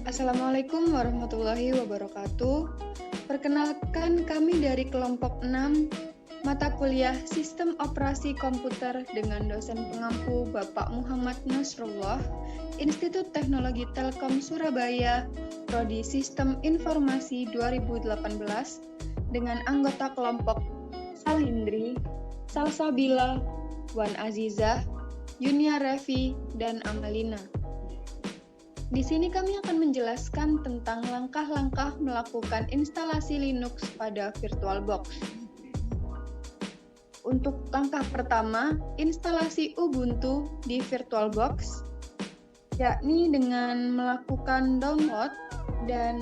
Assalamualaikum warahmatullahi wabarakatuh. Perkenalkan kami dari kelompok 6 mata kuliah Sistem Operasi Komputer dengan dosen pengampu Bapak Muhammad Nasrullah, Institut Teknologi Telkom Surabaya, Prodi Sistem Informasi 2018 dengan anggota kelompok Salindri, Salsabila, Wan Azizah, Yunia Revi, dan Amalina. Di sini kami akan menjelaskan tentang langkah-langkah melakukan instalasi Linux pada VirtualBox. Untuk langkah pertama, instalasi Ubuntu di VirtualBox, yakni dengan melakukan download dan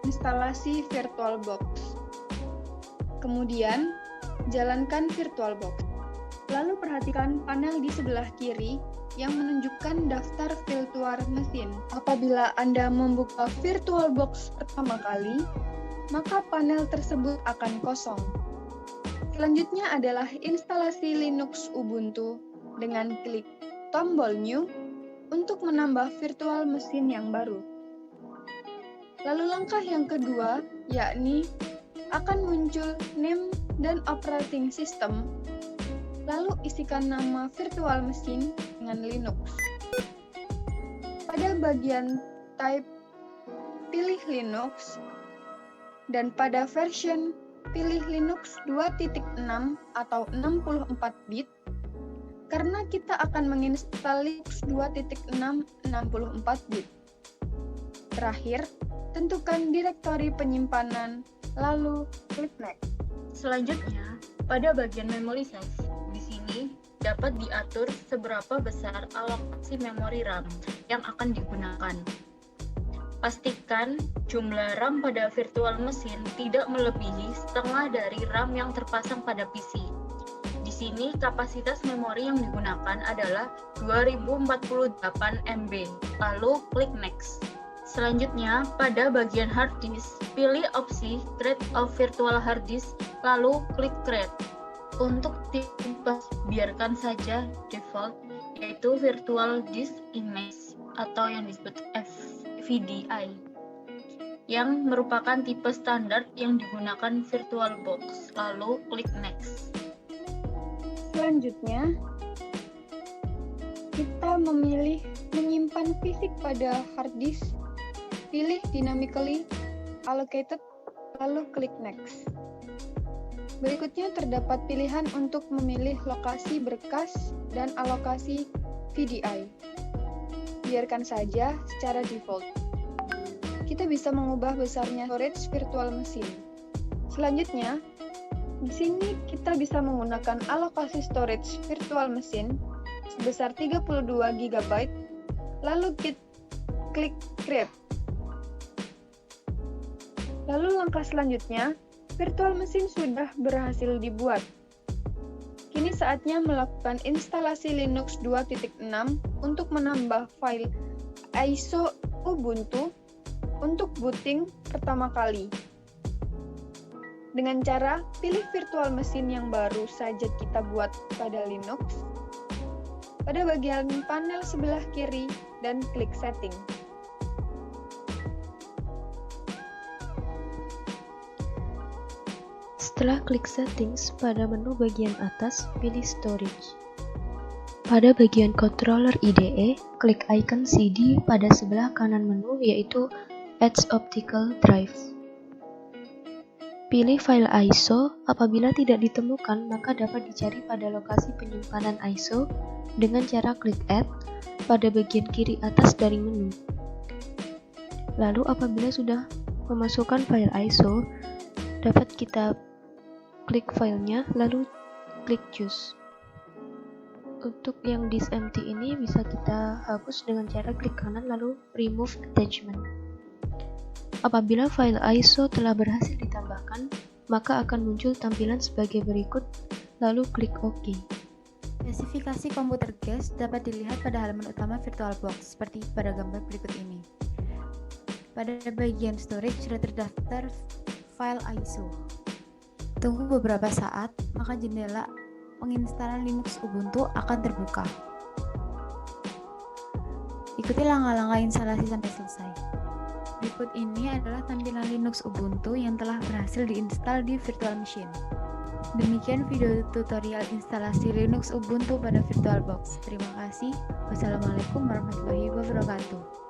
instalasi VirtualBox. Kemudian, jalankan VirtualBox. Lalu perhatikan panel di sebelah kiri yang menunjukkan daftar virtual mesin. Apabila Anda membuka VirtualBox pertama kali, maka panel tersebut akan kosong. Selanjutnya adalah instalasi Linux Ubuntu dengan klik tombol New untuk menambah virtual mesin yang baru. Lalu langkah yang kedua, yakni akan muncul name dan operating system. Lalu isikan nama virtual mesin dengan Linux. Pada bagian type, pilih Linux, dan pada version, pilih Linux 2.6 atau 64 bit, karena kita akan menginstal Linux 2.6 64 bit. Terakhir, tentukan direktori penyimpanan, lalu klik Next. Selanjutnya, pada bagian memory size, di sini dapat diatur seberapa besar alokasi memori RAM yang akan digunakan. Pastikan jumlah RAM pada virtual mesin tidak melebihi setengah dari RAM yang terpasang pada PC. Di sini kapasitas memori yang digunakan adalah 2048 MB, lalu klik Next. Selanjutnya, pada bagian hard disk, pilih opsi Create a Virtual Hard Disk, lalu klik Create. Untuk tipe, biarkan saja default, yaitu Virtual Disk Image atau yang disebut VDI, yang merupakan tipe standar yang digunakan VirtualBox, lalu klik Next. Selanjutnya, kita memilih menyimpan fisik pada hard disk, pilih Dynamically Allocated, lalu klik Next. Berikutnya terdapat pilihan untuk memilih lokasi berkas dan alokasi VDI. Biarkan saja secara default. Kita bisa mengubah besarnya storage virtual mesin. Selanjutnya, di sini kita bisa menggunakan alokasi storage virtual mesin sebesar 32 GB, lalu klik Create. Lalu langkah selanjutnya, virtual mesin sudah berhasil dibuat. Kini saatnya melakukan instalasi Linux 2.6 untuk menambah file ISO Ubuntu untuk booting pertama kali. Dengan cara pilih virtual mesin yang baru saja kita buat pada Linux, pada bagian panel sebelah kiri dan klik Setting. Setelah klik Settings, pada menu bagian atas, pilih Storage. Pada bagian Controller IDE, klik icon CD pada sebelah kanan menu yaitu Add Optical Drive. Pilih file ISO, apabila tidak ditemukan maka dapat dicari pada lokasi penyimpanan ISO dengan cara klik Add pada bagian kiri atas dari menu. Lalu apabila sudah memasukkan file ISO, dapat kita klik filenya, lalu klik Choose. Untuk yang disk empty ini bisa kita hapus dengan cara klik kanan lalu Remove Attachment. Apabila file ISO telah berhasil ditambahkan, maka akan muncul tampilan sebagai berikut, lalu klik OK. Spesifikasi komputer GES dapat dilihat pada halaman utama VirtualBox, seperti pada gambar berikut ini. Pada bagian storage sudah terdaftar file ISO. Tunggu beberapa saat, maka jendela penginstalan Linux Ubuntu akan terbuka. Ikuti langkah-langkah instalasi sampai selesai. Berikut ini adalah tampilan Linux Ubuntu yang telah berhasil diinstal di virtual machine. Demikian video tutorial instalasi Linux Ubuntu pada VirtualBox. Terima kasih. Wassalamualaikum warahmatullahi wabarakatuh.